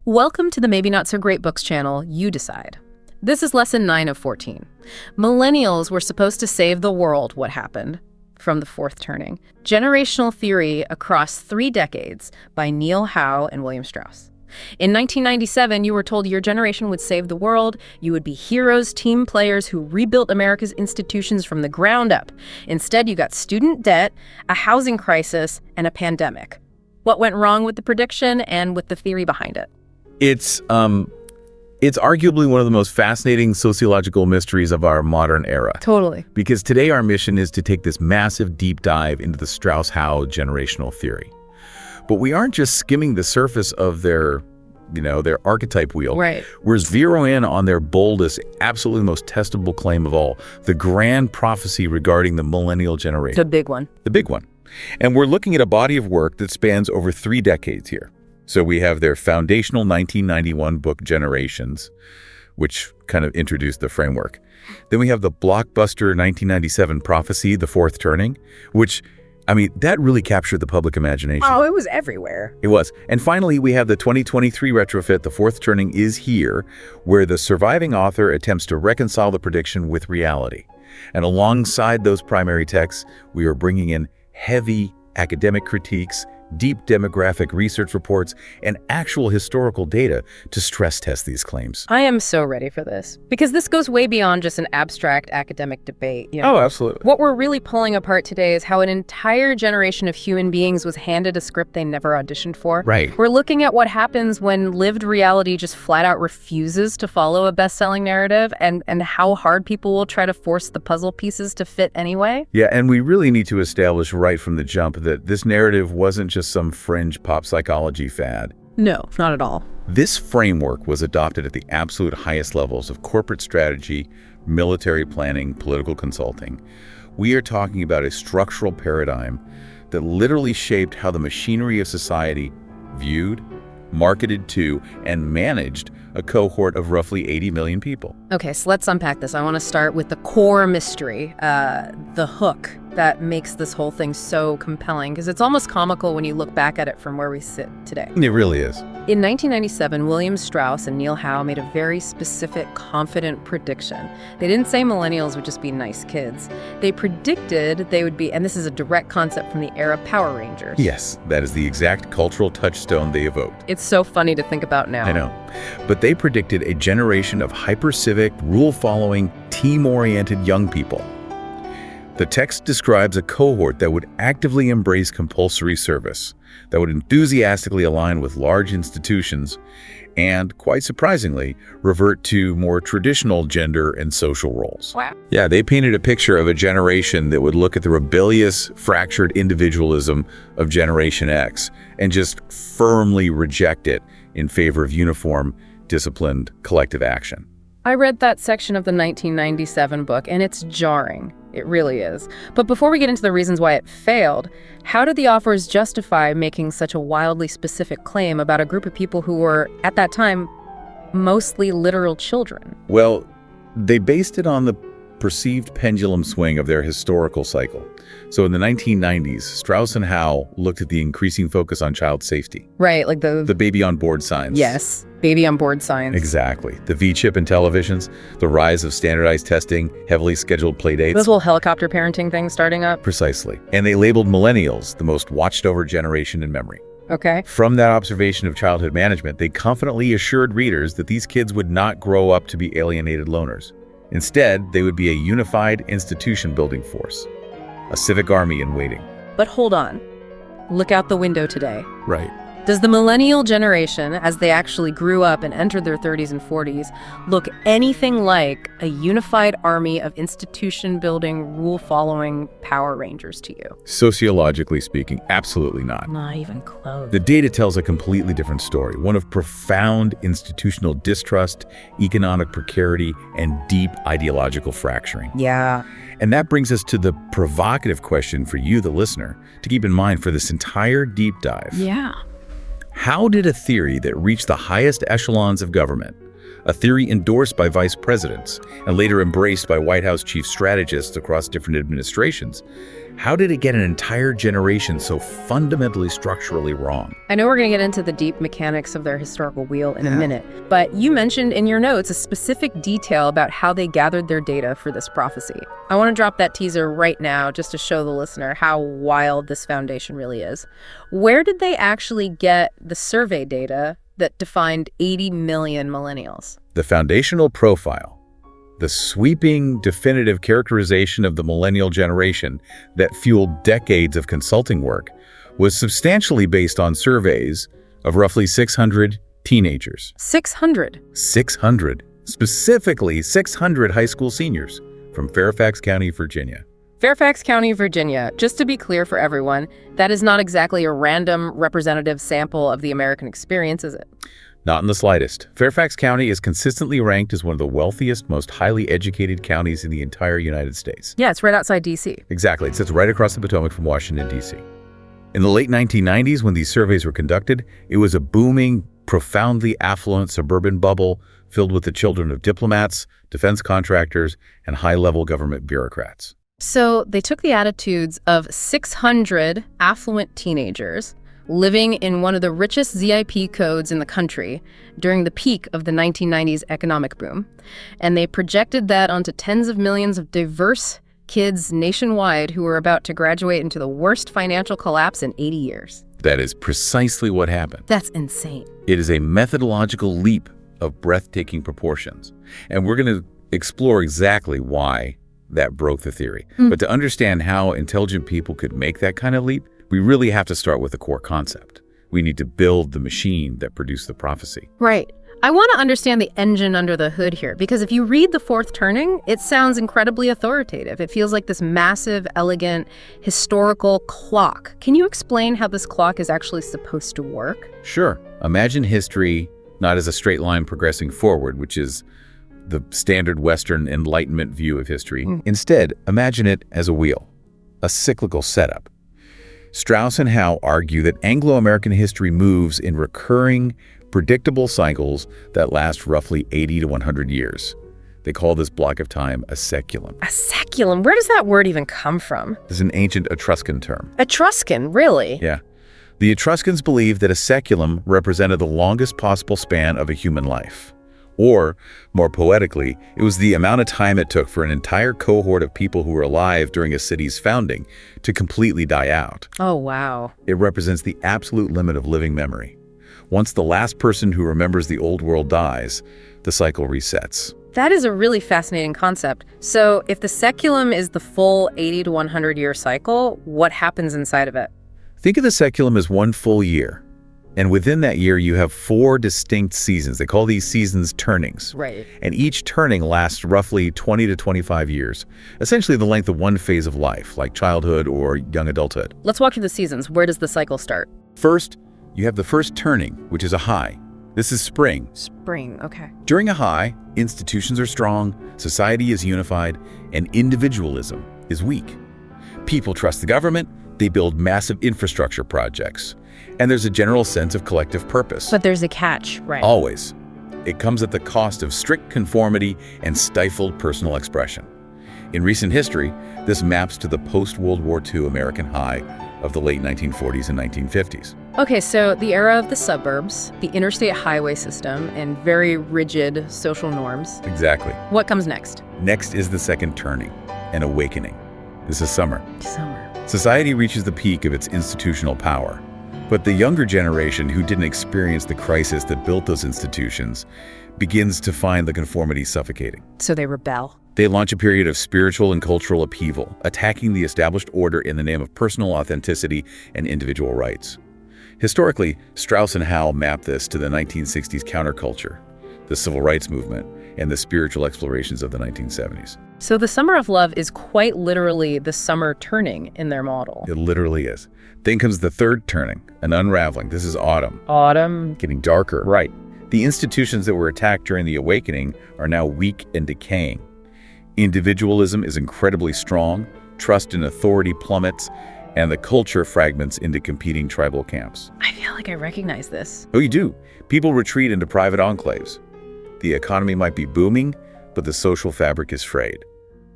Welcome to the Maybe Not So Great Books channel, You Decide. This is lesson 9 of 14. Millennials were supposed to save the world. What happened? From The Fourth Turning. Generational Theory Across 3 Decades by Neil Howe and William Strauss. In 1997, you were told your generation would save the world. You would be heroes, team players who rebuilt America's institutions from the ground up. Instead, you got student debt, a housing crisis, and a pandemic. What went wrong with the prediction and with the theory behind it? It's arguably one of the most fascinating sociological mysteries of our modern era. Totally. Because today our mission is to take this massive deep dive into the Strauss-Howe generational theory. But we aren't just skimming the surface of their archetype wheel. Right. We're zeroing in on their boldest, absolutely most testable claim of all, the grand prophecy regarding the millennial generation. The big one. The big one. And we're looking at a body of work that spans over 3 decades here. So we have their foundational 1991 book, Generations, which kind of introduced the framework. Then we have the blockbuster 1997 prophecy, The Fourth Turning, which, that really captured the public imagination. Oh, it was everywhere. It was. And finally, we have the 2023 retrofit, The Fourth Turning is Here, where the surviving author attempts to reconcile the prediction with reality. And alongside those primary texts, we are bringing in heavy academic critiques, deep demographic research reports, and actual historical data to stress test these claims. I am so ready for this, because this goes way beyond just an abstract academic debate. Oh, absolutely. What we're really pulling apart today is how an entire generation of human beings was handed a script they never auditioned for. Right. We're looking at what happens when lived reality just flat out refuses to follow a best-selling narrative, and how hard people will try to force the puzzle pieces to fit anyway. Yeah, and we really need to establish right from the jump that this narrative wasn't just some fringe pop psychology fad. No, not at all. This framework was adopted at the absolute highest levels of corporate strategy, military planning, political consulting. We are talking about a structural paradigm that literally shaped how the machinery of society viewed, marketed to, and managed a cohort of roughly 80 million people. Okay, so let's unpack this. I want to start with the core mystery, the hook that makes this whole thing so compelling, because it's almost comical when you look back at it from where we sit today. It really is. In 1997, William Strauss and Neil Howe made a very specific, confident prediction. They didn't say millennials would just be nice kids. They predicted they would be, and this is a direct concept from the era Power Rangers. Yes, that is the exact cultural touchstone they evoked. It's so funny to think about now. I know. But they predicted a generation of hyper-civic, rule-following, team-oriented young people. The text describes a cohort that would actively embrace compulsory service, that would enthusiastically align with large institutions, and, quite surprisingly, revert to more traditional gender and social roles. Wow. Yeah, they painted a picture of a generation that would look at the rebellious, fractured individualism of Generation X and just firmly reject it in favor of uniform, disciplined, collective action. I read that section of the 1997 book, and it's jarring. It really is. But before we get into the reasons why it failed, how did the authors justify making such a wildly specific claim about a group of people who were, at that time, mostly literal children? Well, they based it on the perceived pendulum swing of their historical cycle. So in the 1990s, Strauss and Howell looked at the increasing focus on child safety. Right, like the baby on board signs. Yes, baby on board signs. Exactly. The V-chip in televisions, the rise of standardized testing, heavily scheduled play dates. This whole helicopter parenting thing starting up. Precisely. And they labeled millennials the most watched over generation in memory. Okay. From that observation of childhood management, they confidently assured readers that these kids would not grow up to be alienated loners. Instead, they would be a unified institution-building force, a civic army in waiting. But hold on. Look out the window today. Right. Does the millennial generation, as they actually grew up and entered their 30s and 40s, look anything like a unified army of institution-building, rule-following Power Rangers to you? Sociologically speaking, absolutely not. Not even close. The data tells a completely different story, one of profound institutional distrust, economic precarity, and deep ideological fracturing. Yeah. And that brings us to the provocative question for you, the listener, to keep in mind for this entire deep dive. Yeah. How did a theory that reached the highest echelons of government, a theory endorsed by vice presidents and later embraced by White House chief strategists across different administrations. How did it get an entire generation so fundamentally structurally wrong? I know we're going to get into the deep mechanics of their historical wheel in a minute, but you mentioned in your notes a specific detail about how they gathered their data for this prophecy. I want to drop that teaser right now just to show the listener how wild this foundation really is. Where did they actually get the survey data that defined 80 million millennials? The foundational profile, the sweeping, definitive characterization of the millennial generation that fueled decades of consulting work, was substantially based on surveys of roughly 600 teenagers. 600? 600. Specifically, 600 high school seniors from Fairfax County, Virginia. Fairfax County, Virginia. Just to be clear for everyone, that is not exactly a random representative sample of the American experience, is it? Not in the slightest. Fairfax County is consistently ranked as one of the wealthiest, most highly educated counties in the entire United States. Yeah, it's right outside D.C. Exactly. It sits right across the Potomac from Washington, D.C. In the late 1990s, when these surveys were conducted, it was a booming, profoundly affluent suburban bubble filled with the children of diplomats, defense contractors, and high-level government bureaucrats. So they took the attitudes of 600 affluent teenagers living in one of the richest ZIP codes in the country during the peak of the 1990s economic boom, and they projected that onto tens of millions of diverse kids nationwide who were about to graduate into the worst financial collapse in 80 years. That is precisely what happened. That's insane. It is a methodological leap of breathtaking proportions, and we're going to explore exactly why that broke the theory. But to understand how intelligent people could make that kind of leap, we really have to start with the core concept. We need to build the machine that produced the prophecy. Right. I want to understand the engine under the hood here, because if you read The Fourth Turning, it sounds incredibly authoritative. It feels like this massive, elegant, historical clock. Can you explain how this clock is actually supposed to work? Sure. Imagine history not as a straight line progressing forward, which is the standard Western Enlightenment view of history. Instead, imagine it as a wheel, a cyclical setup. Strauss and Howe argue that Anglo-American history moves in recurring, predictable cycles that last roughly 80 to 100 years. They call this block of time a Siculum. A Siculum? Where does that word even come from? This is an ancient Etruscan term. Etruscan, really? Yeah. The Etruscans believed that a Siculum represented the longest possible span of a human life. Or, more poetically, it was the amount of time it took for an entire cohort of people who were alive during a city's founding to completely die out. Oh, wow. It represents the absolute limit of living memory. Once the last person who remembers the old world dies, the cycle resets. That is a really fascinating concept. So if the Siculum is the full 80 to 100 year cycle, what happens inside of it? Think of the Siculum as one full year. And within that year, you have 4 distinct seasons. They call these seasons turnings. Right. And each turning lasts roughly 20 to 25 years, essentially the length of one phase of life, like childhood or young adulthood. Let's walk through the seasons. Where does the cycle start? First, you have the first turning, which is a high. This is spring. Spring, okay. During a high, institutions are strong, society is unified, and individualism is weak. People trust the government, they build massive infrastructure projects, and there's a general sense of collective purpose. But there's a catch, right? Always. It comes at the cost of strict conformity and stifled personal expression. In recent history, this maps to the post-World War II American high of the late 1940s and 1950s. Okay, so the era of the suburbs, the interstate highway system, and very rigid social norms. Exactly. What comes next? Next is the second turning, an awakening. This is summer. Summer. Society reaches the peak of its institutional power. But the younger generation who didn't experience the crisis that built those institutions begins to find the conformity suffocating. So they rebel. They launch a period of spiritual and cultural upheaval, attacking the established order in the name of personal authenticity and individual rights. Historically, Strauss and Howell mapped this to the 1960s counterculture, the civil rights movement, and the spiritual explorations of the 1970s. So the summer of love is quite literally the summer turning in their model. It literally is. Then comes the third turning, an unraveling. This is autumn. Autumn. Getting darker. Right. The institutions that were attacked during the awakening are now weak and decaying. Individualism is incredibly strong, trust in authority plummets, and the culture fragments into competing tribal camps. I feel like I recognize this. Oh, you do. People retreat into private enclaves. The economy might be booming, but the social fabric is frayed.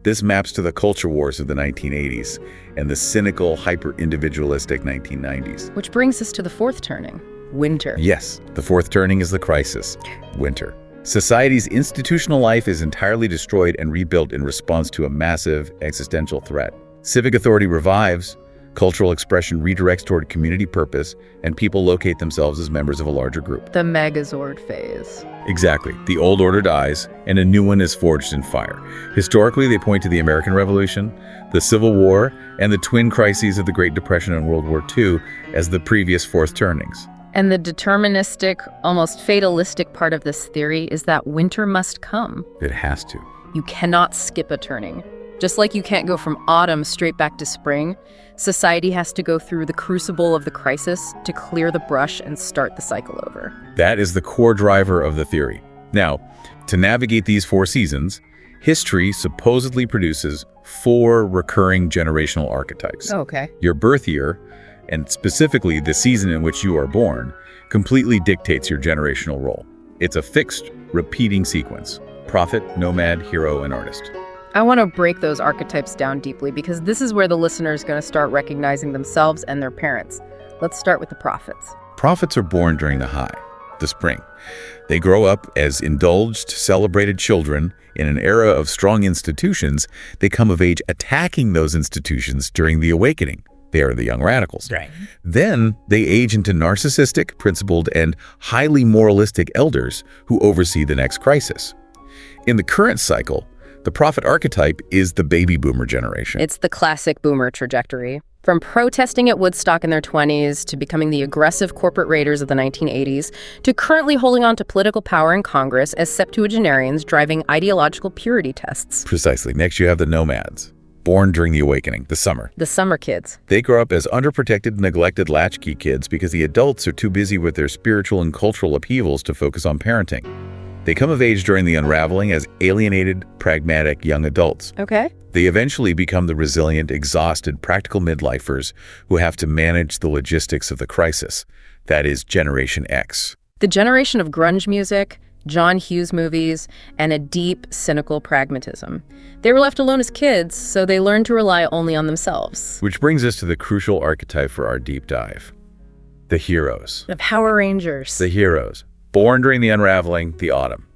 This maps to the culture wars of the 1980s and the cynical, hyper-individualistic 1990s. Which brings us to the fourth turning, winter. Yes, the fourth turning is the crisis, winter. Society's institutional life is entirely destroyed and rebuilt in response to a massive existential threat. Civic authority revives, cultural expression redirects toward community purpose, and people locate themselves as members of a larger group. The Megazord phase. Exactly. The old order dies, and a new one is forged in fire. Historically, they point to the American Revolution, the Civil War, and the twin crises of the Great Depression and World War II as the previous fourth turnings. And the deterministic, almost fatalistic part of this theory is that winter must come. It has to. You cannot skip a turning. Just like you can't go from autumn straight back to spring, society has to go through the crucible of the crisis to clear the brush and start the cycle over. That is the core driver of the theory. Now, to navigate these 4 seasons, history supposedly produces 4 recurring generational archetypes. Okay. Your birth year, and specifically the season in which you are born, completely dictates your generational role. It's a fixed, repeating sequence: prophet, nomad, hero, and artist. I want to break those archetypes down deeply because this is where the listener is going to start recognizing themselves and their parents. Let's start with the prophets. Prophets are born during the high, the spring. They grow up as indulged, celebrated children. In an era of strong institutions, they come of age attacking those institutions during the awakening. They are the young radicals. Right. Then they age into narcissistic, principled, and highly moralistic elders who oversee the next crisis. In the current cycle, the prophet archetype is the baby boomer generation. It's the classic boomer trajectory. From protesting at Woodstock in their 20s to becoming the aggressive corporate raiders of the 1980s to currently holding on to political power in Congress as septuagenarians driving ideological purity tests. Precisely. Next, you have the nomads, born during the awakening, the summer. The summer kids. They grow up as underprotected, neglected latchkey kids because the adults are too busy with their spiritual and cultural upheavals to focus on parenting. They come of age during the unraveling as alienated, pragmatic young adults. Okay. They eventually become the resilient, exhausted, practical midlifers who have to manage the logistics of the crisis. That is Generation X. The generation of grunge music, John Hughes movies, and a deep, cynical pragmatism. They were left alone as kids, so they learned to rely only on themselves. Which brings us to the crucial archetype for our deep dive. The heroes. The Power Rangers. The heroes. Born during the unraveling, the autumn.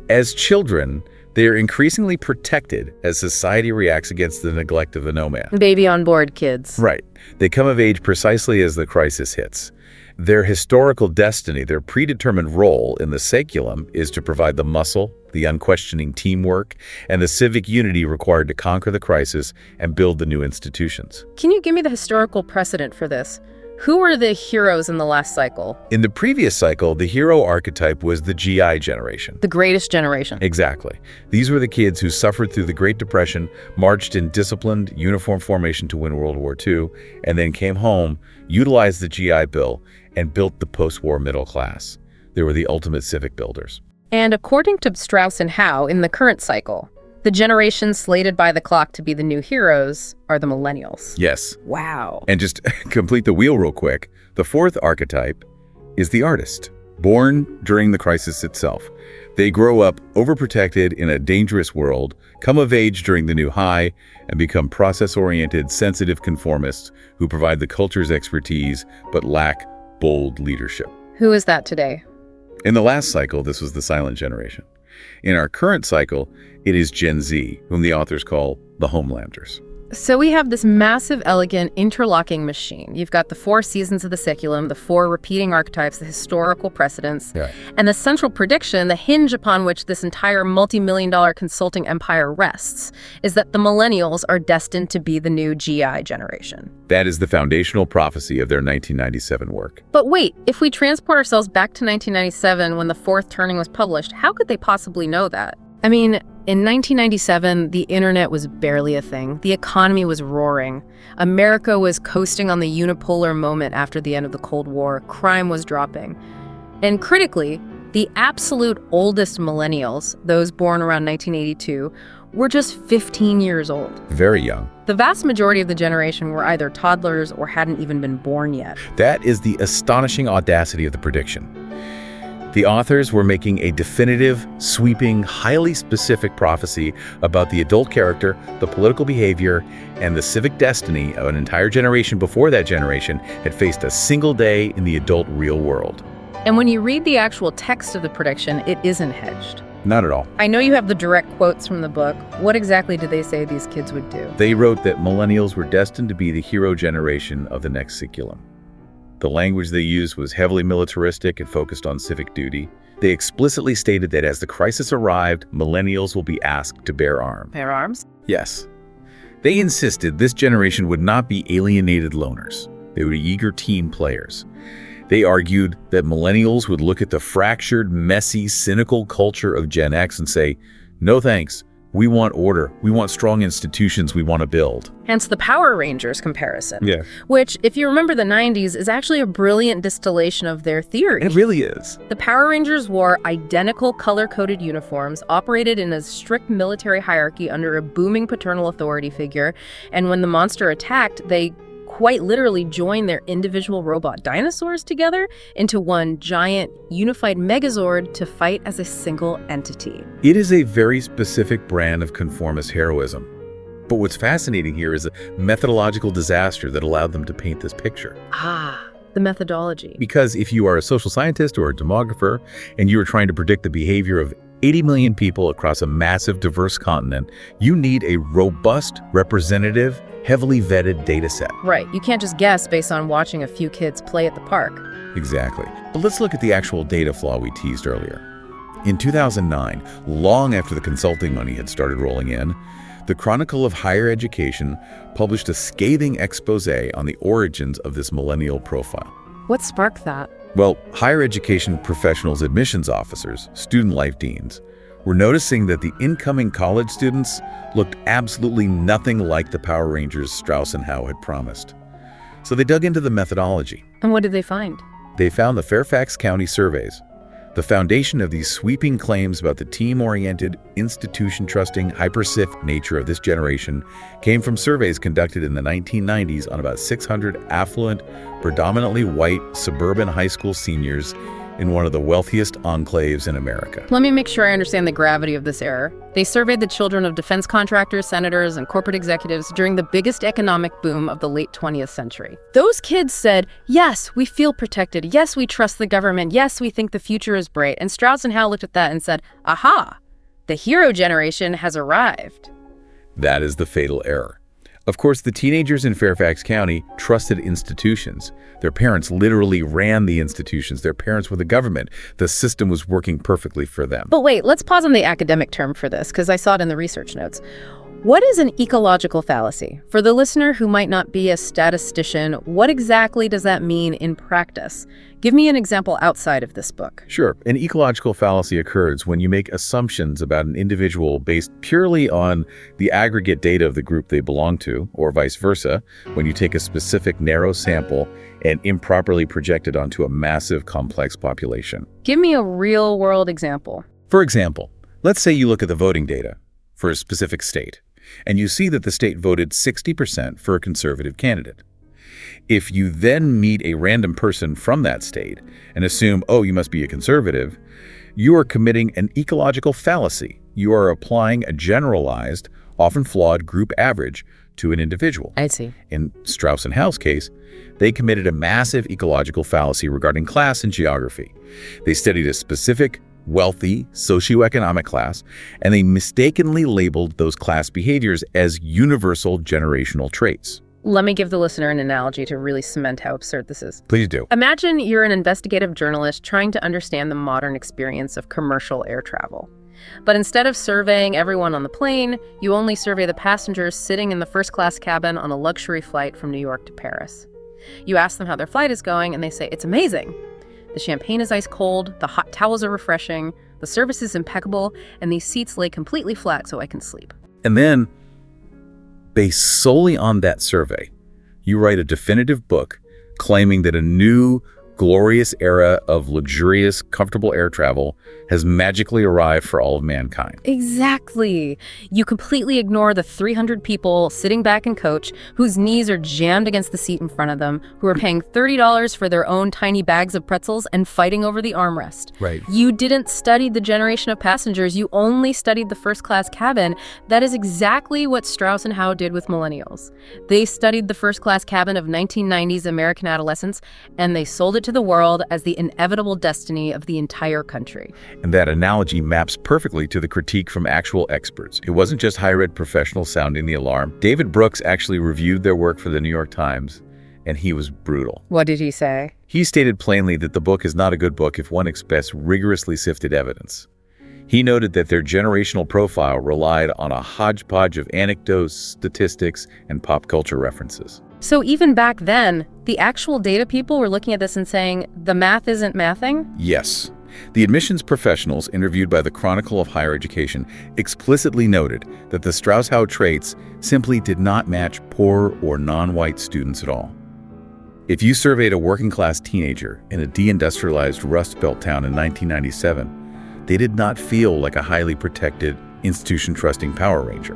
As children, they are increasingly protected as society reacts against the neglect of the nomad. Baby on board kids. Right. They come of age precisely as the crisis hits. Their historical destiny, their predetermined role in the Siculum is to provide the muscle, the unquestioning teamwork, and the civic unity required to conquer the crisis and build the new institutions. Can you give me the historical precedent for this? Who were the heroes in the last cycle? In the previous cycle, the hero archetype was the GI generation. The greatest generation. Exactly. These were the kids who suffered through the Great Depression, marched in disciplined, uniform formation to win World War II, and then came home, utilized the GI Bill, and built the post-war middle class. They were the ultimate civic builders. And according to Strauss and Howe, in the current cycle, the generation slated by the clock to be the new heroes are the millennials. Yes. Wow. And just complete the wheel real quick, the fourth archetype is the artist, born during the crisis itself. They grow up overprotected in a dangerous world, come of age during the new high, and become process-oriented, sensitive conformists who provide the culture's expertise but lack bold leadership. Who is that today? In the last cycle, this was the silent generation. In our current cycle, it is Gen Z, whom the authors call the Homelanders. So we have this massive, elegant, interlocking machine. You've got the 4 seasons of the Siculum, the 4 repeating archetypes, the historical precedents, and the central prediction, the hinge upon which this entire multi-million-dollar consulting empire rests, is that the millennials are destined to be the new GI generation. That is the foundational prophecy of their 1997 work. But wait, if we transport ourselves back to 1997 when the fourth turning was published, how could they possibly know that? I mean, in 1997, the internet was barely a thing. The economy was roaring. America was coasting on the unipolar moment after the end of the Cold War. Crime was dropping. And critically, the absolute oldest millennials, those born around 1982, were just 15 years old. Very young. The vast majority of the generation were either toddlers or hadn't even been born yet. That is the astonishing audacity of the prediction. The authors were making a definitive, sweeping, highly specific prophecy about the adult character, the political behavior, and the civic destiny of an entire generation before that generation had faced a single day in the adult real world. And when you read the actual text of the prediction, it isn't hedged. Not at all. I know you have the direct quotes from the book. What exactly did they say these kids would do? They wrote that millennials were destined to be the hero generation of the next Siculum. The language they used was heavily militaristic and focused on civic duty. They explicitly stated that as the crisis arrived, millennials will be asked to bear arms. Bear arms? Yes. They insisted this generation would not be alienated loners. They would be eager team players. They argued that millennials would look at the fractured, messy, cynical culture of Gen X and say, no thanks. We want order. We want strong institutions we want to build. Hence the Power Rangers comparison. Yeah. Which, if you remember the 90s, is actually a brilliant distillation of their theory. It really is. The Power Rangers wore identical color-coded uniforms, operated in a strict military hierarchy under a booming paternal authority figure, and when the monster attacked, they quite literally joined their individual robot dinosaurs together into one giant unified megazord to fight as a single entity. It is a very specific brand of conformist heroism. But what's fascinating here is a methodological disaster that allowed them to paint this picture. Ah, the methodology. Because if you are a social scientist or a demographer and you are trying to predict the behavior of 80 million people across a massive, diverse continent, you need a robust, representative, heavily vetted data set. Right. You can't just guess based on watching a few kids play at the park. Exactly. But let's look at the actual data flaw we teased earlier. In 2009, long after the consulting money had started rolling in, the Chronicle of Higher Education published a scathing expose on the origins of this millennial profile. What sparked that? Well, higher education professionals' admissions officers, student life deans, were noticing that the incoming college students looked absolutely nothing like the Power Rangers Strauss and Howe had promised. So they dug into the methodology. And what did they find? They found the Fairfax County surveys. The foundation of these sweeping claims about the team-oriented, institution-trusting, hyper-civic nature of this generation came from surveys conducted in the 1990s on about 600 affluent, predominantly white, suburban high school seniors in one of the wealthiest enclaves in America. Let me make sure I understand the gravity of this error. They surveyed the children of defense contractors, senators, and corporate executives during the biggest economic boom of the late 20th century. Those kids said, yes, we feel protected. Yes, we trust the government. Yes, we think the future is bright. And Strauss and Howell looked at that and said, aha, the hero generation has arrived. That is the fatal error. Of course, the teenagers in Fairfax County trusted institutions. Their parents literally ran the institutions. Their parents were the government. The system was working perfectly for them. But wait, let's pause on the academic term for this, because I saw it in the research notes. What is an ecological fallacy? For the listener who might not be a statistician, what exactly does that mean in practice? Give me an example outside of this book. Sure. An ecological fallacy occurs when you make assumptions about an individual based purely on the aggregate data of the group they belong to, or vice versa, when you take a specific narrow sample and improperly project it onto a massive, complex population. Give me a real-world example. For example, let's say you look at the voting data for a specific state, and you see that the state voted 60% for a conservative candidate. If you then meet a random person from that state and assume, oh, you must be a conservative, you are committing an ecological fallacy. You are applying a generalized, often flawed group average to an individual. I see. In Strauss and Howell's case, they committed a massive ecological fallacy regarding class and geography. They studied a specific, wealthy socioeconomic class, and they mistakenly labeled those class behaviors as universal generational traits. Let me give the listener an analogy to really cement how absurd this is. Please do. Imagine you're an investigative journalist trying to understand the modern experience of commercial air travel. But instead of surveying everyone on the plane, you only survey the passengers sitting in the first-class cabin on a luxury flight from New York to Paris. You ask them how their flight is going, and they say, it's amazing. The champagne is ice cold, the hot towels are refreshing, the service is impeccable, and these seats lay completely flat so I can sleep. And then, based solely on that survey, you write a definitive book claiming that a new, glorious era of luxurious, comfortable air travel has magically arrived for all of mankind. Exactly. You completely ignore the 300 people sitting back in coach whose knees are jammed against the seat in front of them, who are paying $30 for their own tiny bags of pretzels and fighting over the armrest. Right. You didn't study the generation of passengers. You only studied the first-class cabin. That is exactly what Strauss and Howe did with millennials. They studied the first-class cabin of 1990s American adolescents, and they sold it to the world as the inevitable destiny of the entire country. And that analogy maps perfectly to the critique from actual experts. It wasn't just higher-ed professionals sounding the alarm. David Brooks actually reviewed their work for the New York Times, and he was brutal. What did he say? He stated plainly that the book is not a good book if one expects rigorously sifted evidence. He noted that their generational profile relied on a hodgepodge of anecdotes, statistics, and pop culture references. So even back then, the actual data people were looking at this and saying, the math isn't mathing? Yes. The admissions professionals interviewed by the Chronicle of Higher Education explicitly noted that the Strauss-Howe traits simply did not match poor or non-white students at all. If you surveyed a working-class teenager in a deindustrialized Rust Belt town in 1997, they did not feel like a highly protected, institution-trusting Power Ranger.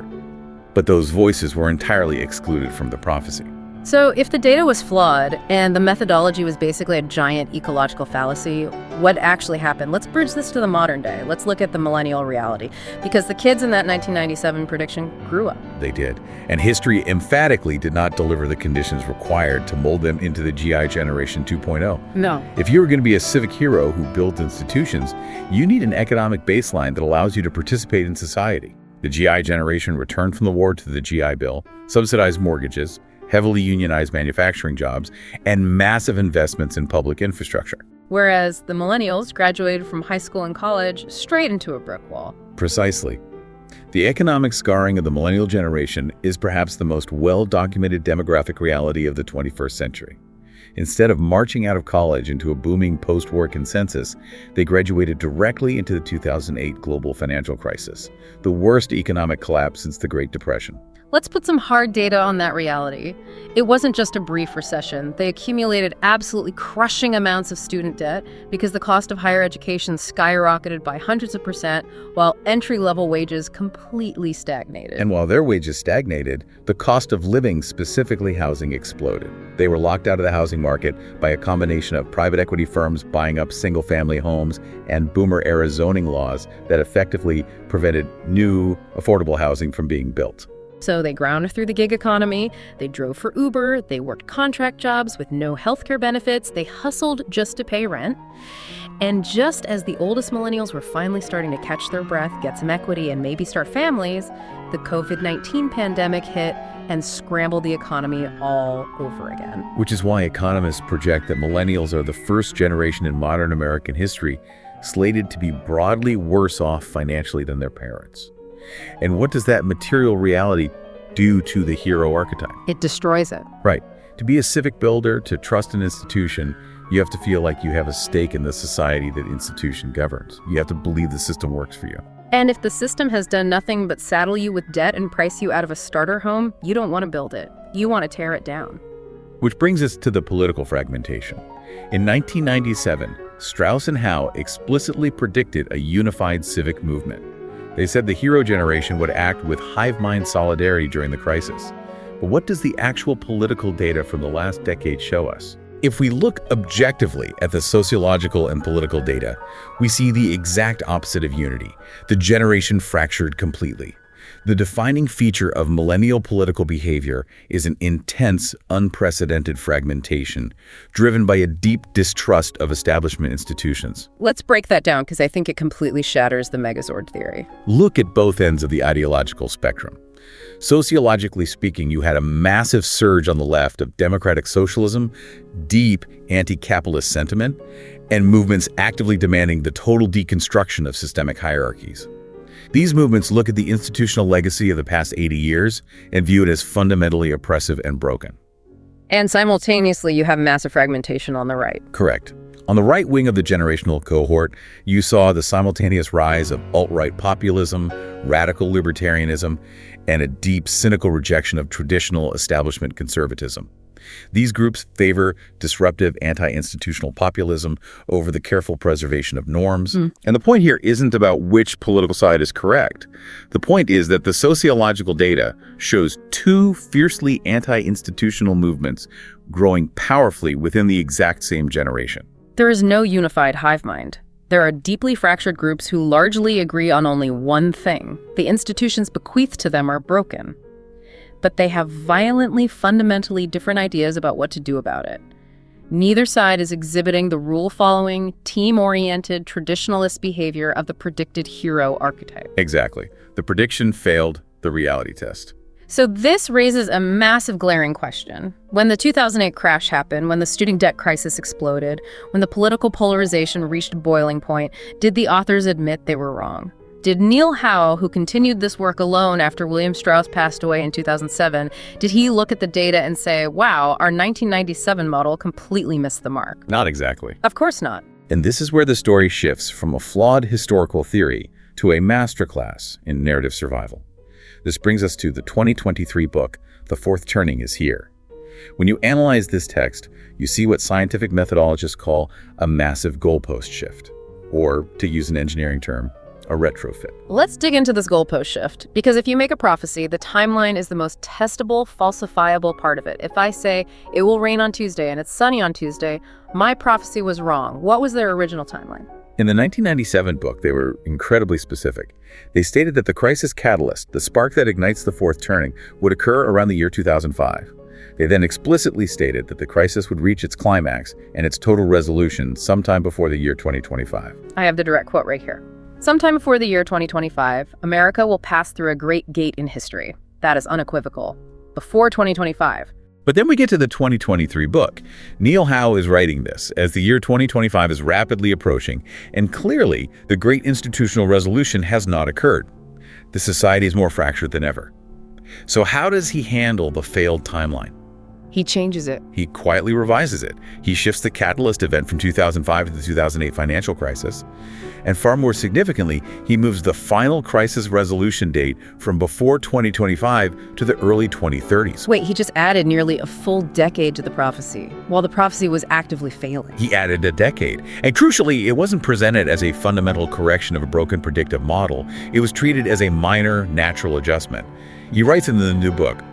But those voices were entirely excluded from the prophecy. So if the data was flawed and the methodology was basically a giant ecological fallacy, what actually happened? Let's bridge this to the modern day. Let's look at the millennial reality, because the kids in that 1997 prediction grew up. They did. And history emphatically did not deliver the conditions required to mold them into the GI Generation 2.0. No. If you were going to be a civic hero who builds institutions, you need an economic baseline that allows you to participate in society. The GI generation returned from the war to the GI Bill, subsidized mortgages, heavily unionized manufacturing jobs, and massive investments in public infrastructure. Whereas the millennials graduated from high school and college straight into a brick wall. Precisely. The economic scarring of the millennial generation is perhaps the most well-documented demographic reality of the 21st century. Instead of marching out of college into a booming post-war consensus, they graduated directly into the 2008 global financial crisis, the worst economic collapse since the Great Depression. Let's put some hard data on that reality. It wasn't just a brief recession. They accumulated absolutely crushing amounts of student debt because the cost of higher education skyrocketed by hundreds of %, while entry-level wages completely stagnated. And while their wages stagnated, the cost of living, specifically housing, exploded. They were locked out of the housing market by a combination of private equity firms buying up single-family homes and boomer-era zoning laws that effectively prevented new, affordable housing from being built. So they ground through the gig economy, they drove for Uber, they worked contract jobs with no healthcare benefits, they hustled just to pay rent. And just as the oldest millennials were finally starting to catch their breath, get some equity, and maybe start families, the COVID-19 pandemic hit and scrambled the economy all over again. Which is why economists project that millennials are the first generation in modern American history slated to be broadly worse off financially than their parents. And what does that material reality do to the hero archetype? It destroys it. Right. To be a civic builder, to trust an institution, you have to feel like you have a stake in the society that institution governs. You have to believe the system works for you. And if the system has done nothing but saddle you with debt and price you out of a starter home, you don't want to build it. You want to tear it down. Which brings us to the political fragmentation. In 1997, Strauss and Howe explicitly predicted a unified civic movement. They said the hero generation would act with hive mind solidarity during the crisis. But what does the actual political data from the last decade show us? If we look objectively at the sociological and political data, we see the exact opposite of unity. The generation fractured completely. The defining feature of millennial political behavior is an intense, unprecedented fragmentation, driven by a deep distrust of establishment institutions. Let's break that down, because I think it completely shatters the Megazord theory. Look at both ends of the ideological spectrum. Sociologically speaking, you had a massive surge on the left of democratic socialism, deep anti-capitalist sentiment, and movements actively demanding the total deconstruction of systemic hierarchies. These movements look at the institutional legacy of the past 80 years and view it as fundamentally oppressive and broken. And simultaneously, you have massive fragmentation on the right. Correct. On the right wing of the generational cohort, you saw the simultaneous rise of alt-right populism, radical libertarianism, and a deep, cynical rejection of traditional establishment conservatism. These groups favor disruptive anti-institutional populism over the careful preservation of norms. And the point here isn't about which political side is correct. The point is that the sociological data shows two fiercely anti-institutional movements growing powerfully within the exact same generation. There is no unified hive mind. There are deeply fractured groups who largely agree on only one thing. The institutions bequeathed to them are broken. But they have violently, fundamentally different ideas about what to do about it. Neither side is exhibiting the rule-following, team-oriented, traditionalist behavior of the predicted hero archetype. Exactly. The prediction failed the reality test. So this raises a massive glaring question. When the 2008 crash happened, when the student debt crisis exploded, when the political polarization reached a boiling point, did the authors admit they were wrong? Did Neil Howe, who continued this work alone after William Strauss passed away in 2007, did he look at the data and say, wow, our 1997 model completely missed the mark? Not exactly. Of course not. And this is where the story shifts from a flawed historical theory to a masterclass in narrative survival. This brings us to the 2023 book, The Fourth Turning is Here. When you analyze this text, you see what scientific methodologists call a massive goalpost shift, or, to use an engineering term, a retrofit. Let's dig into this goalpost shift, because if you make a prophecy, the timeline is the most testable, falsifiable part of it. If I say, it will rain on Tuesday and it's sunny on Tuesday, my prophecy was wrong. What was their original timeline? In the 1997 book, they were incredibly specific. They stated that the crisis catalyst, the spark that ignites the fourth turning, would occur around the year 2005. They then explicitly stated that the crisis would reach its climax and its total resolution sometime before the year 2025. I have the direct quote right here. Sometime before the year 2025, America will pass through a great gate in history. That is unequivocal. Before 2025. But then we get to the 2023 book. Neil Howe is writing this as the year 2025 is rapidly approaching, and clearly the great institutional resolution has not occurred. The society is more fractured than ever. So how does he handle the failed timeline? He changes it. He quietly revises it. He shifts the catalyst event from 2005 to the 2008 financial crisis. And far more significantly, he moves the final crisis resolution date from before 2025 to the early 2030s. Wait, he just added nearly a full decade to the prophecy, while the prophecy was actively failing. He added a decade. And crucially, it wasn't presented as a fundamental correction of a broken predictive model. It was treated as a minor natural adjustment. He writes in the new book,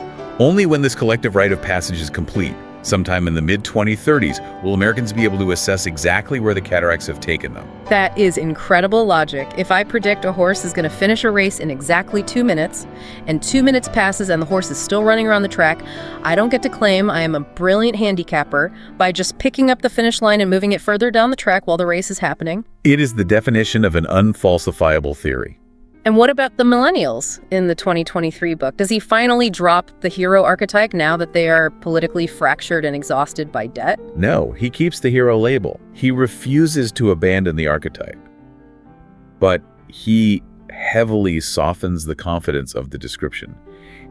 only when this collective rite of passage is complete, sometime in the mid-2030s, will Americans be able to assess exactly where the cataracts have taken them. That is incredible logic. If I predict a horse is going to finish a race in exactly 2 minutes, and 2 minutes passes and the horse is still running around the track, I don't get to claim I am a brilliant handicapper by just picking up the finish line and moving it further down the track while the race is happening. It is the definition of an unfalsifiable theory. And what about the millennials in the 2023 book? Does he finally drop the hero archetype now that they are politically fractured and exhausted by debt? No, he keeps the hero label. He refuses to abandon the archetype. But he heavily softens the confidence of the description.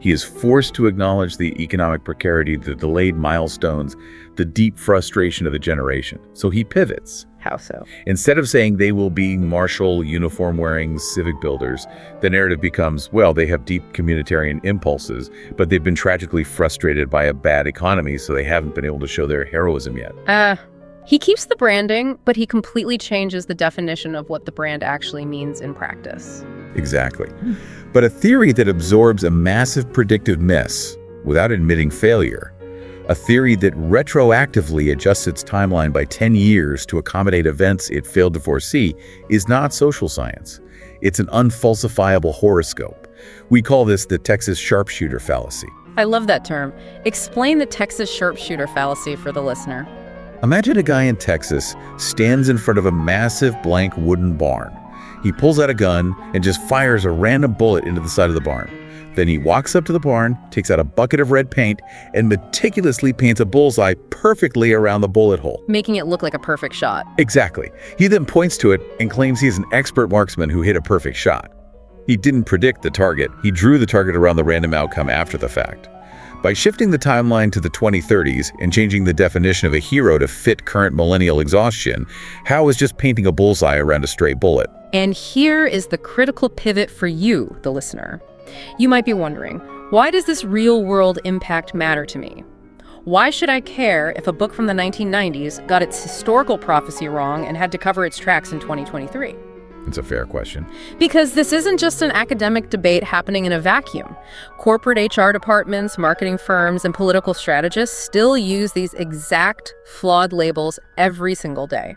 He is forced to acknowledge the economic precarity, the delayed milestones, the deep frustration of the generation. So he pivots. How so? Instead of saying they will be martial, uniform-wearing civic builders, the narrative becomes, well, they have deep communitarian impulses, but they've been tragically frustrated by a bad economy, so they haven't been able to show their heroism yet. He keeps the branding, but he completely changes the definition of what the brand actually means in practice. Exactly. But a theory that absorbs a massive predictive miss without admitting failure, a theory that retroactively adjusts its timeline by 10 years to accommodate events it failed to foresee, is not social science. It's an unfalsifiable horoscope. We call this the Texas sharpshooter fallacy. I love that term. Explain the Texas sharpshooter fallacy for the listener. Imagine a guy in Texas stands in front of a massive blank wooden barn. He pulls out a gun and just fires a random bullet into the side of the barn. Then he walks up to the barn, takes out a bucket of red paint, and meticulously paints a bullseye perfectly around the bullet hole. Making it look like a perfect shot. Exactly. He then points to it and claims he's an expert marksman who hit a perfect shot. He didn't predict the target. He drew the target around the random outcome after the fact. By shifting the timeline to the 2030s and changing the definition of a hero to fit current millennial exhaustion, Howe is just painting a bullseye around a stray bullet. And here is the critical pivot for you, the listener. You might be wondering, why does this real-world impact matter to me? Why should I care if a book from the 1990s got its historical prophecy wrong and had to cover its tracks in 2023? It's a fair question. Because this isn't just an academic debate happening in a vacuum. Corporate HR departments, marketing firms, and political strategists still use these exact flawed labels every single day.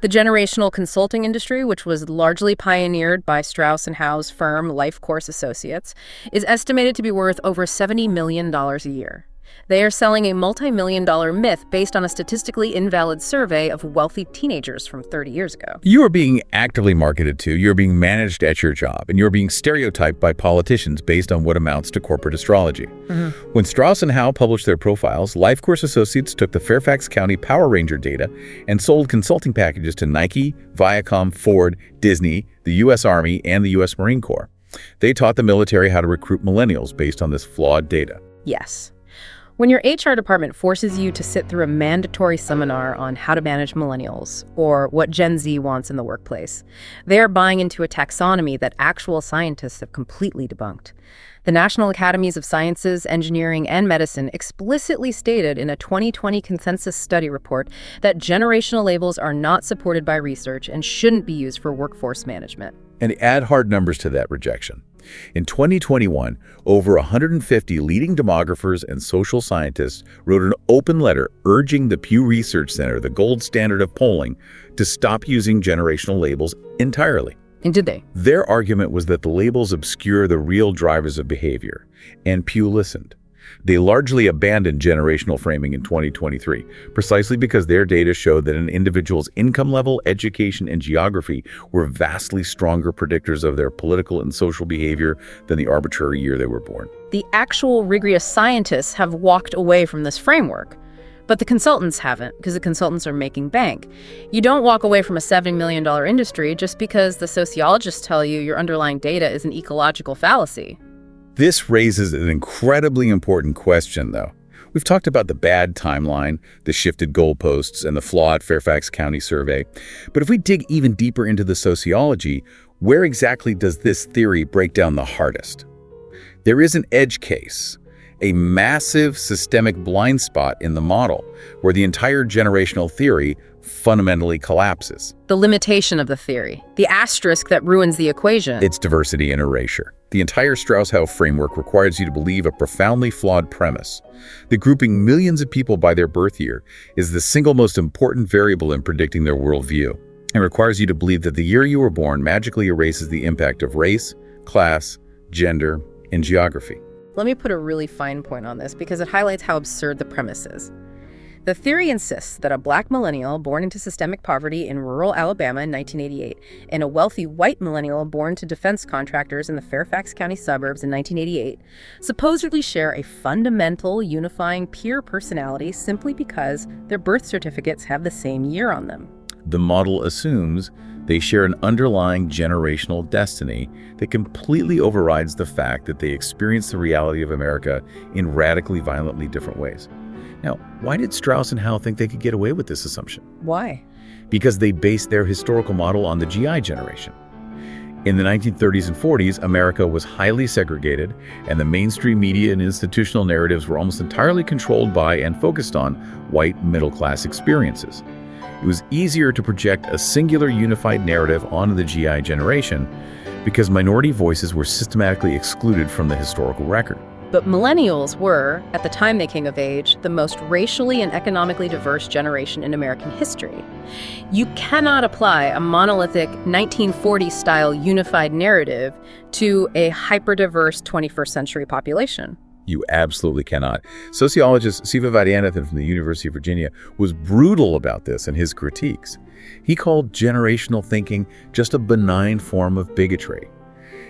The generational consulting industry, which was largely pioneered by Strauss and Howe's firm Life Course Associates, is estimated to be worth over $70 million a year. They are selling a multi-million-dollar myth based on a statistically invalid survey of wealthy teenagers from 30 years ago. You are being actively marketed to, you're being managed at your job, and you're being stereotyped by politicians based on what amounts to corporate astrology. When Strauss and Howe published their profiles, Life Course Associates took the Fairfax County Power Ranger data and sold consulting packages to Nike, Viacom, Ford, Disney, the U.S. Army, and the U.S. Marine Corps. They taught the military how to recruit millennials based on this flawed data. Yes. When your HR department forces you to sit through a mandatory seminar on how to manage millennials or what Gen Z wants in the workplace, they are buying into a taxonomy that actual scientists have completely debunked. The National Academies of Sciences, Engineering, and Medicine explicitly stated in a 2020 consensus study report that generational labels are not supported by research and shouldn't be used for workforce management. And add hard numbers to that rejection. In 2021, over 150 leading demographers and social scientists wrote an open letter urging the Pew Research Center, the gold standard of polling, to stop using generational labels entirely. And did they? Their argument was that the labels obscure the real drivers of behavior, and Pew listened. They largely abandoned generational framing in 2023, precisely because their data showed that an individual's income level, education, and geography were vastly stronger predictors of their political and social behavior than the arbitrary year they were born. The actual rigorous scientists have walked away from this framework, but the consultants haven't, because the consultants are making bank. You don't walk away from a $70 million industry just because the sociologists tell you your underlying data is an ecological fallacy. This raises an incredibly important question, though. We've talked about the bad timeline, the shifted goalposts, and the flawed Fairfax County survey. But if we dig even deeper into the sociology, where exactly does this theory break down the hardest? There is an edge case, a massive systemic blind spot in the model, where the entire generational theory fundamentally collapses. The limitation of the theory, the asterisk that ruins the equation. It's diversity and erasure. The entire Strauss-Howe framework requires you to believe a profoundly flawed premise. The grouping millions of people by their birth year is the single most important variable in predicting their worldview. It requires you to believe that the year you were born magically erases the impact of race, class, gender, and geography. Let me put a really fine point on this because it highlights how absurd the premise is. The theory insists that a black millennial born into systemic poverty in rural Alabama in 1988 and a wealthy white millennial born to defense contractors in the Fairfax County suburbs in 1988 supposedly share a fundamental unifying peer personality simply because their birth certificates have the same year on them. The model assumes they share an underlying generational destiny that completely overrides the fact that they experience the reality of America in radically violently different ways. Now, why did Strauss and Howell think they could get away with this assumption? Why? Because they based their historical model on the GI generation. In the 1930s and 40s, America was highly segregated, and the mainstream media and institutional narratives were almost entirely controlled by and focused on white middle-class experiences. It was easier to project a singular unified narrative onto the GI generation because minority voices were systematically excluded from the historical record. But millennials were, at the time they came of age, the most racially and economically diverse generation in American history. You cannot apply a monolithic 1940s-style unified narrative to a hyper-diverse 21st century population. You absolutely cannot. Sociologist Siva Vaidyanathan from the University of Virginia was brutal about this in his critiques. He called generational thinking just a benign form of bigotry.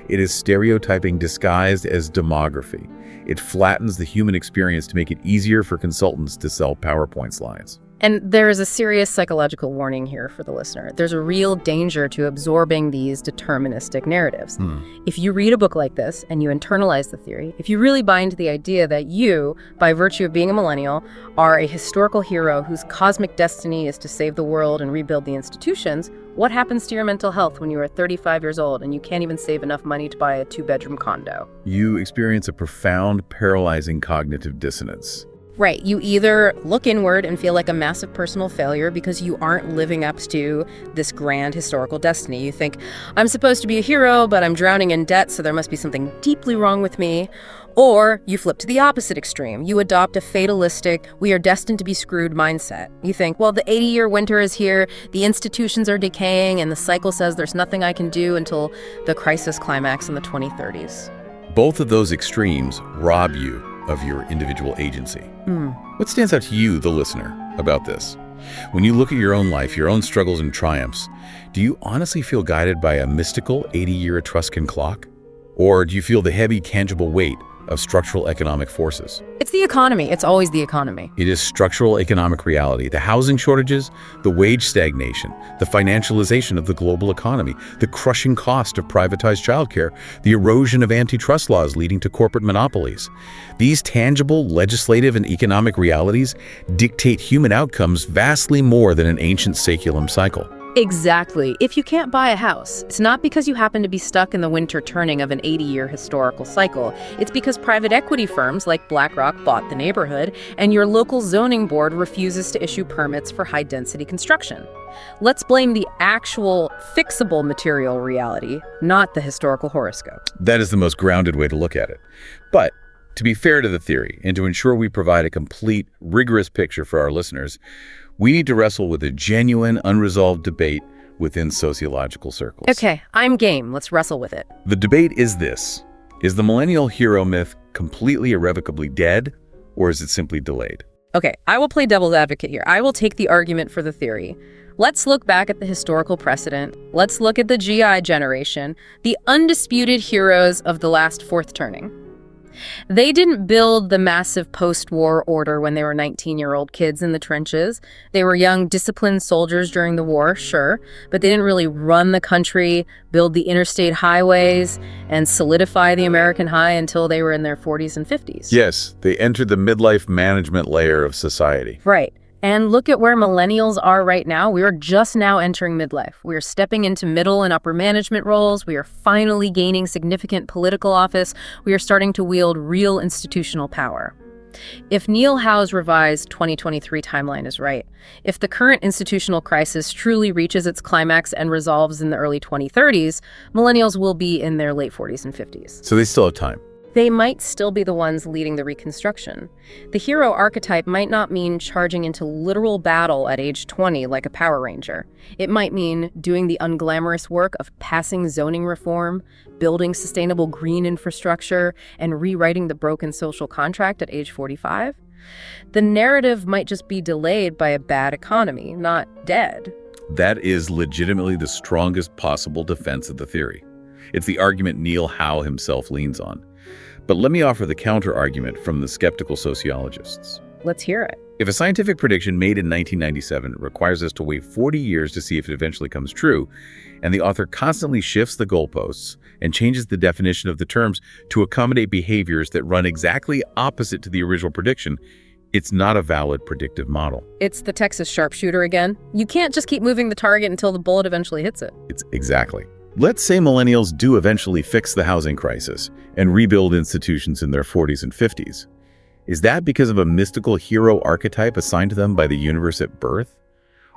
It is stereotyping disguised as demography. It flattens the human experience to make it easier for consultants to sell PowerPoint slides. And there is a serious psychological warning here for the listener. There's a real danger to absorbing these deterministic narratives. If you read a book like this and you internalize the theory, if you really buy into the idea that you, by virtue of being a millennial, are a historical hero whose cosmic destiny is to save the world and rebuild the institutions, what happens to your mental health when you are 35 years old and you can't even save enough money to buy a 2-bedroom condo? You experience a profound, paralyzing cognitive dissonance. Right. You either look inward and feel like a massive personal failure because you aren't living up to this grand historical destiny. You think, I'm supposed to be a hero, but I'm drowning in debt, so there must be something deeply wrong with me. Or you flip to the opposite extreme. You adopt a fatalistic, we are destined to be screwed mindset. You think, well, the 80-year winter is here, the institutions are decaying, and the cycle says there's nothing I can do until the crisis climax in the 2030s. Both of those extremes rob you of your individual agency. What stands out to you, the listener, about this? When you look at your own life, your own struggles and triumphs, do you honestly feel guided by a mystical 80-year Etruscan clock? Or do you feel the heavy, tangible weight of structural economic forces? It's the economy. It's always the economy. It is structural economic reality. The housing shortages, the wage stagnation, the financialization of the global economy, the crushing cost of privatized childcare, the erosion of antitrust laws leading to corporate monopolies. These tangible legislative and economic realities dictate human outcomes vastly more than an ancient Siculum cycle. Exactly. If you can't buy a house, it's not because you happen to be stuck in the winter turning of an 80-year historical cycle. It's because private equity firms like BlackRock bought the neighborhood, and your local zoning board refuses to issue permits for high-density construction. Let's blame the actual fixable material reality, not the historical horoscope. That is the most grounded way to look at it. But to be fair to the theory, and to ensure we provide a complete, rigorous picture for our listeners, we need to wrestle with a genuine, unresolved debate within sociological circles. Okay, I'm game. Let's wrestle with it. The debate is this. Is the millennial hero myth completely irrevocably dead, or is it simply delayed? Okay, I will play devil's advocate here. I will take the argument for the theory. Let's look back at the historical precedent. Let's look at the GI generation, the undisputed heroes of the last fourth turning. They didn't build the massive post-war order when they were 19-year-old kids in the trenches. They were young, disciplined soldiers during the war, sure, but they didn't really run the country, build the interstate highways, and solidify the American high until they were in their 40s and 50s. Yes, they entered the midlife management layer of society. Right. And look at where millennials are right now. We are just now entering midlife. We are stepping into middle and upper management roles. We are finally gaining significant political office. We are starting to wield real institutional power. If Neil Howe's revised 2023 timeline is right, if the current institutional crisis truly reaches its climax and resolves in the early 2030s, millennials will be in their late 40s and 50s. So they still have time. They might still be the ones leading the reconstruction. The hero archetype might not mean charging into literal battle at age 20 like a Power Ranger. It might mean doing the unglamorous work of passing zoning reform, building sustainable green infrastructure, and rewriting the broken social contract at age 45. The narrative might just be delayed by a bad economy, not dead. That is legitimately the strongest possible defense of the theory. It's the argument Neil Howe himself leans on. But let me offer the counter-argument from the skeptical sociologists. Let's hear it. If a scientific prediction made in 1997 requires us to wait 40 years to see if it eventually comes true, and the author constantly shifts the goalposts and changes the definition of the terms to accommodate behaviors that run exactly opposite to the original prediction, it's not a valid predictive model. It's the Texas sharpshooter again. You can't just keep moving the target until the bullet eventually hits it. It's exactly. Let's say millennials do eventually fix the housing crisis and rebuild institutions in their 40s and 50s. Is that because of a mystical hero archetype assigned to them by the universe at birth?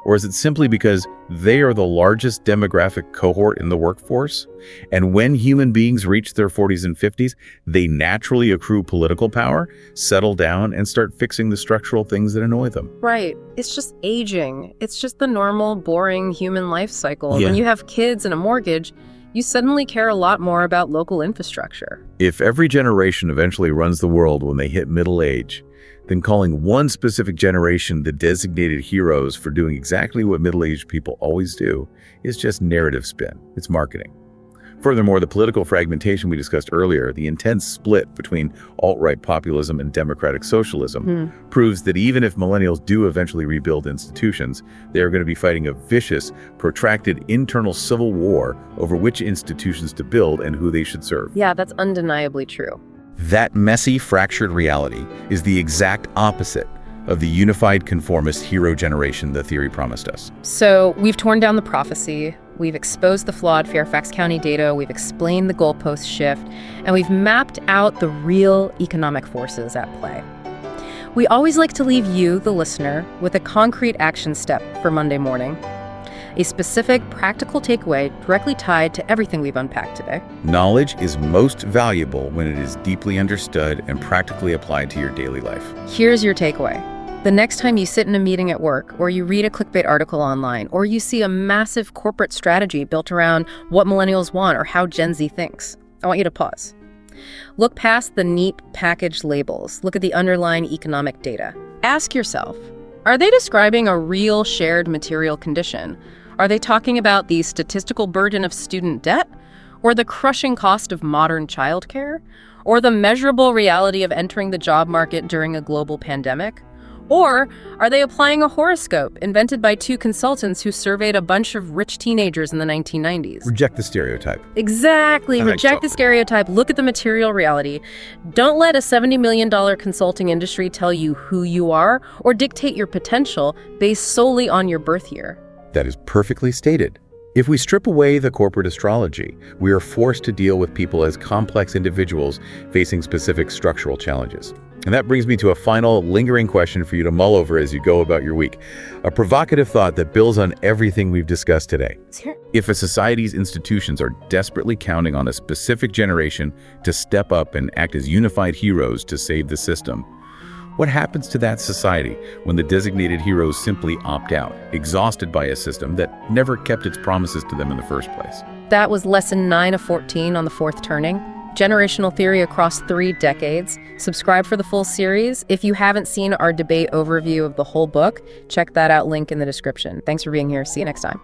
Or is it simply because they are the largest demographic cohort in the workforce? And when human beings reach their 40s and 50s, they naturally accrue political power, settle down, and start fixing the structural things that annoy them. Right. It's just aging. It's just the normal, boring human life cycle. Yeah. When you have kids and a mortgage, you suddenly care a lot more about local infrastructure. If every generation eventually runs the world when they hit middle age, then calling one specific generation the designated heroes for doing exactly what middle-aged people always do is just narrative spin. It's marketing. Furthermore, the political fragmentation we discussed earlier, the intense split between alt-right populism and democratic socialism, proves that even if millennials do eventually rebuild institutions, they are going to be fighting a vicious, protracted internal civil war over which institutions to build and who they should serve. Yeah, that's undeniably true. That messy, fractured reality is the exact opposite of the unified conformist hero generation the theory promised us. So we've torn down the prophecy, we've exposed the flawed Fairfax County data, we've explained the goalpost shift, and we've mapped out the real economic forces at play. We always like to leave you, the listener, with a concrete action step for Monday morning. A specific, practical takeaway directly tied to everything we've unpacked today. Knowledge is most valuable when it is deeply understood and practically applied to your daily life. Here's your takeaway. The next time you sit in a meeting at work, or you read a clickbait article online, or you see a massive corporate strategy built around what millennials want or how Gen Z thinks, I want you to pause. Look past the neat packaged labels. Look at the underlying economic data. Ask yourself, are they describing a real shared material condition? Are they talking about the statistical burden of student debt? Or the crushing cost of modern childcare? Or the measurable reality of entering the job market during a global pandemic? Or are they applying a horoscope invented by two consultants who surveyed a bunch of rich teenagers in the 1990s? Reject the stereotype. Exactly. Reject the stereotype. Look at the material reality. Don't let a $70 million consulting industry tell you who you are or dictate your potential based solely on your birth year. That is perfectly stated. If we strip away the corporate astrology, we are forced to deal with people as complex individuals facing specific structural challenges. And that brings me to a final lingering question for you to mull over as you go about your week. A provocative thought that builds on everything we've discussed today. If a society's institutions are desperately counting on a specific generation to step up and act as unified heroes to save the system, what happens to that society when the designated heroes simply opt out, exhausted by a system that never kept its promises to them in the first place? That was lesson 9 of 14 on the fourth turning. Generational theory across 3 decades. Subscribe for the full series. If you haven't seen our debate overview of the whole book, check that out, link in the description. Thanks for being here. See you next time.